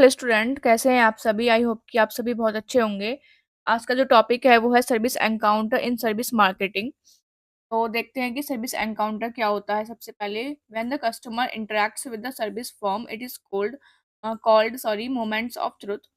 Hello student, कैसे हैं आप सभी? आई होप कि आप सभी बहुत अच्छे होंगे। आज का जो टॉपिक है वो है service encounter in service marketing. तो देखते हैं कि सर्विस एनकाउंटर क्या होता है। सबसे पहले, when the customer interacts with the service firm it is called moments of truth.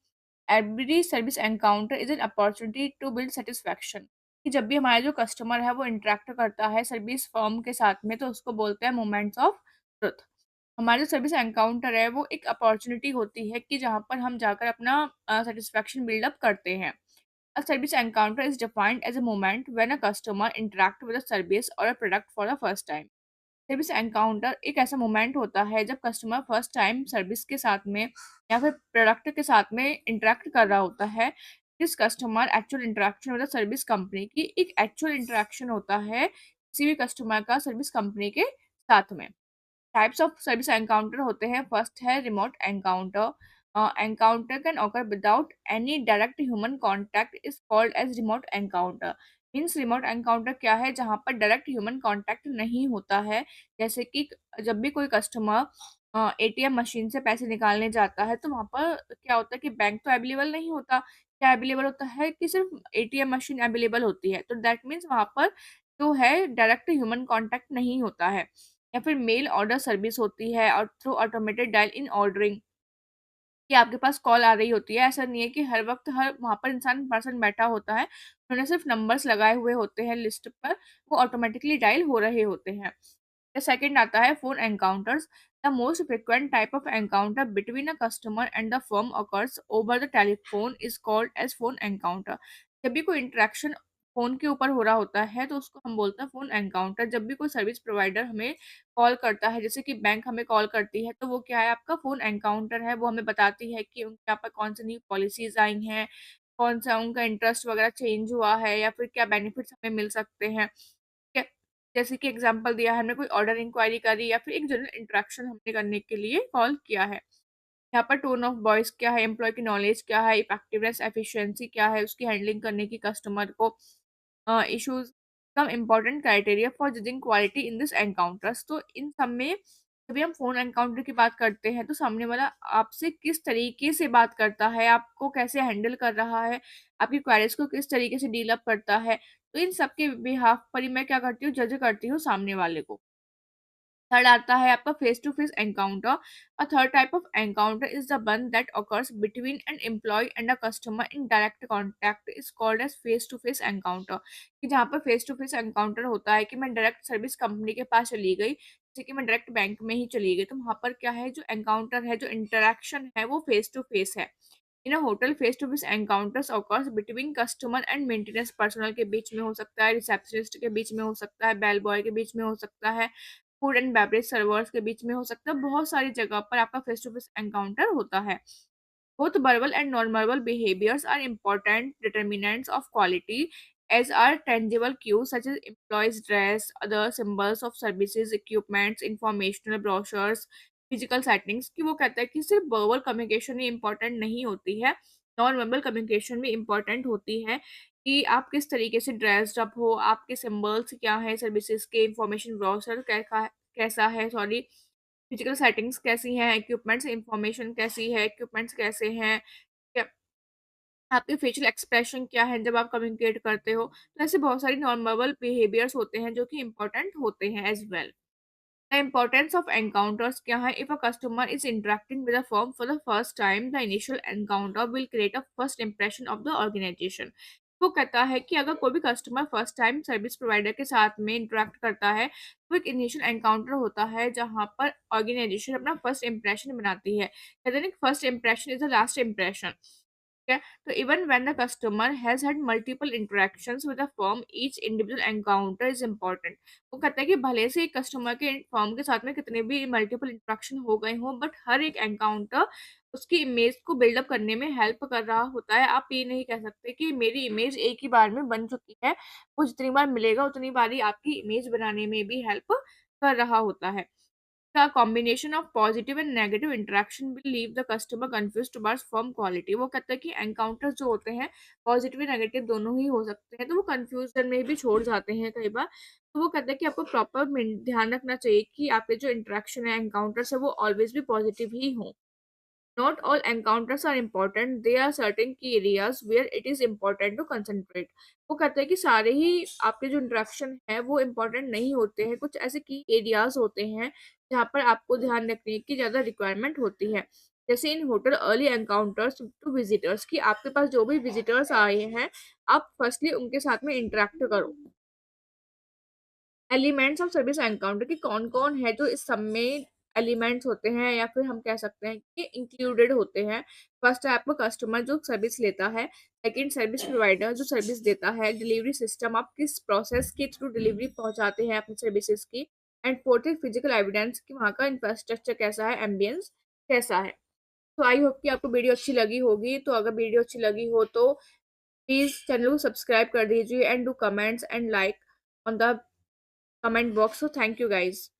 Every service encounter is an opportunity to build satisfaction. कि जब भी हमारा जो कस्टमर है वो इंटरेक्ट करता है सर्विस फर्म के साथ में, तो उसको बोलते हैं मोमेंट्स ऑफ ट्रुथ। हमारा जो सर्विस एनकाउंटर है वो एक अपॉर्चुनिटी होती है कि जहाँ पर हम जाकर अपना सेटिस्फैक्शन बिल्डअप करते हैं। A service encounter is defined as a moment when a customer interact with a service और a product for the first time. Service encounter एक ऐसा मोमेंट होता है जब कस्टमर फर्स्ट टाइम सर्विस के साथ में या फिर प्रोडक्ट के साथ में इंटरैक्ट कर रहा होता है। This customer actual interaction with the service company की एक एक्चुअल इंटरैक्शन होता है किसी भी कस्टमर का सर्विस कंपनी के साथ में। टाइप्स ऑफ सर्विस एनकाउंटर होते हैं। फर्स्ट है remote encounter. Encounter can occur without any direct human contact is called as remote encounter. Means remote encounter क्या है? जहाँ पर डायरेक्ट ह्यूमन कॉन्टैक्ट नहीं होता है। जैसे कि जब भी कोई कस्टमर एटीएम मशीन से पैसे निकालने जाता है तो वहाँ पर क्या होता है कि बैंक तो अवेलेबल नहीं होता। क्या अवेलेबल होता है कि सिर्फ एटीएम मशीन अवेलेबल होती है। तो दैट मीन्स वहाँ पर जो है डायरेक्ट ह्यूमन कॉन्टैक्ट नहीं होता है। या फिर मेल ऑर्डर सर्विस होती है और through automated dial in ordering, कि आपके पास कॉल आ रही होती है। ऐसा नहीं है कि हर वक्त हर वहाँ पर पर्सन बैठा होता है। उन्होंने सिर्फ नंबर्स लगाए हुए होते हैं लिस्ट पर, वो ऑटोमेटिकली डायल हो रहे होते हैं। द सेकंड आता है phone encounters. The most frequent type of encounter between a customer and the firm occurs over the telephone is called as phone encounter. जब भी कोई इंटरेक्शन फोन के ऊपर हो रहा होता है तो उसको हम बोलते हैं फोन एनकाउंटर। जब भी कोई सर्विस प्रोवाइडर हमें कॉल करता है, जैसे कि बैंक हमें कॉल करती है, तो वो क्या है? आपका फ़ोन एनकाउंटर है। वो हमें बताती है कि उनके यहाँ पर कौन सी न्यू पॉलिसीज़ आई हैं, कौन-सा उनका इंटरेस्ट वगैरह चेंज हुआ है या फिर क्या बेनिफिट्स हमें मिल सकते हैं। ठीक है? जैसे कि एग्ज़ाम्पल दिया है, हमने कोई ऑर्डर इंक्वायरी करी या फिर एक जनरल इंटरेक्शन हमने करने के लिए कॉल किया है। यहाँ पर टोन ऑफ वॉइस क्या है, एम्प्लॉय की नॉलेज क्या है, इफेक्टिवनेस, एफिशिएंसी क्या है, उसकी हैंडलिंग करने की कस्टमर को issues, some important criteria for judging quality in this encounters. तो इन सब में जब भी हम फोन एनकाउंटर की बात करते हैं तो सामने वाला आपसे किस तरीके से बात करता है, आपको कैसे हैंडल कर रहा है, आपकी क्वारीज को किस तरीके से डील अप करता है, तो इन सब के बिहाफ पर ही मैं क्या करती हूँ? जज करती हूँ सामने वाले को। थर्ड आता है आपका face to face encounter. A third type of encounter is the one that occurs between an employee and a customer in direct contact is called as face to face encounter। कि जहाँ पर face to face encounter होता है कि मैं direct service company के पास चली गई, जैसे कि मैं डायरेक्ट बैंक में ही चली गई, तो वहाँ पर क्या है? जो एनकाउंटर है, जो इंटरेक्शन है, वो फेस टू फेस है। In a hotel face to face encounters occurs between customer and maintenance personnel के बीच में हो सकता है, रिसेप्शनिस्ट के बीच में हो सकता है, बेल बॉय के बीच में हो सकता है, फूड एंड बेवरेज सर्वर्स के बीच में हो सकता है। बहुत सारी जगह पर आपका फेस टू फेस एनकाउंटर होता है। Both verbal and non-verbal behaviors are important determinants of quality, as are tangible cues such as employees' dress, other symbols of services, equipments, informational brochures, physical settings। कि वो कहता है कि सिर्फ verbal communication ही important नहीं होती है, नॉन वर्बल कम्युनिकेशन भी इम्पोर्टेंट होती है। कि आप किस तरीके से ड्रेस्ड अप हो, आपके सिंबल्स क्या हैं, सर्विसेज के इंफॉर्मेशन ब्रोशर कैसा है, सॉरी, फिजिकल सेटिंग्स कैसी हैं, इक्विपमेंट्स इंफॉर्मेशन कैसी है, इक्विपमेंट्स कैसे हैं, क्या आपके फेशियल एक्सप्रेशन क्या है जब आप कम्युनिकेट करते हो। तो ऐसे बहुत सारी नॉन वर्बल बिहेवियर्स होते हैं जो कि इंपॉर्टेंट होते हैं as well. The importance of encounters क्या है? If a customer is interacting with a firm for the first time the initial encounter will create a first impression of the organisation. वो कहता है कि अगर कोई भी customer first time service provider के साथ में इंटरेक्ट करता है तो एक इनिशियल एनकाउंटर होता है जहां पर ऑर्गेनाइजेशन अपना फर्स्ट इंप्रेशन बनाती है। कहते हैं first impression is the last impression. ठीक है? तो even when the customer has had multiple interactions with the firm each individual encounter is important. वो कहता है कि भले से एक कस्टमर के फर्म के साथ में कितने भी मल्टीपल इंटरेक्शन हो गए हों, बट हर एक एनकाउंटर उसकी इमेज को बिल्डअप करने में हेल्प कर रहा होता है। आप ये नहीं कह सकते कि मेरी इमेज एक ही बार में बन चुकी है। वो जितनी बार मिलेगा उतनी बार ही आपकी इमेज बनाने में भी हेल्प कर रहा होता है। The combination of positive and negative interaction will leave the customer confused towards firm quality। वो कहता है कि एनकाउंटर्स जो होते हैं पॉजिटिव और नेगेटिव दोनों ही हो सकते हैं, तो वो कंफ्यूजन में भी छोड़ जाते हैं कई बार। तो वो कहता है कि आपको प्रॉपर ध्यान रखना चाहिए कि आपके जो इंटरेक्शन है, एनकाउंटर्स है, वो ऑलवेज भी पॉजिटिव ही हो। Not all encounters are important. There are certain key areas where it is important to concentrate. वो कहते हैं कि सारे ही आपके जो इंटरेक्शन है वो इम्पोर्टेंट नहीं होते हैं, कुछ ऐसे की एरियाज होते हैं जहाँ पर आपको ध्यान रखने की ज़्यादा रिक्वायरमेंट होती है। जैसे in hotel early encounters to visitors, कि आपके पास जो भी विजिटर्स आए हैं आप फर्स्टली उनके साथ में इंटरेक्ट करो। एलिमेंट्स ऑफ सर्विस एनकाउंटर कि कौन-कौन है जो इस सब में एलिमेंट्स होते हैं या फिर हम कह सकते हैं कि इंक्लूडेड होते हैं। फर्स्ट है आपका कस्टमर जो सर्विस लेता है, सेकंड सर्विस प्रोवाइडर जो सर्विस देता है, डिलीवरी सिस्टम आप किस प्रोसेस के थ्रू डिलीवरी पहुँचाते हैं अपनी सर्विसेज़ की, एंड फोर्थ है फिजिकल एविडेंस कि वहाँ का इंफ्रास्ट्रक्चर कैसा है, एम्बियंस कैसा है। तो आई होप कि आपको वीडियो अच्छी लगी होगी। तो अगर वीडियो अच्छी लगी हो तो प्लीज़ चैनल को सब्सक्राइब कर दीजिए and do comments and like on the comment box. So thank you guys.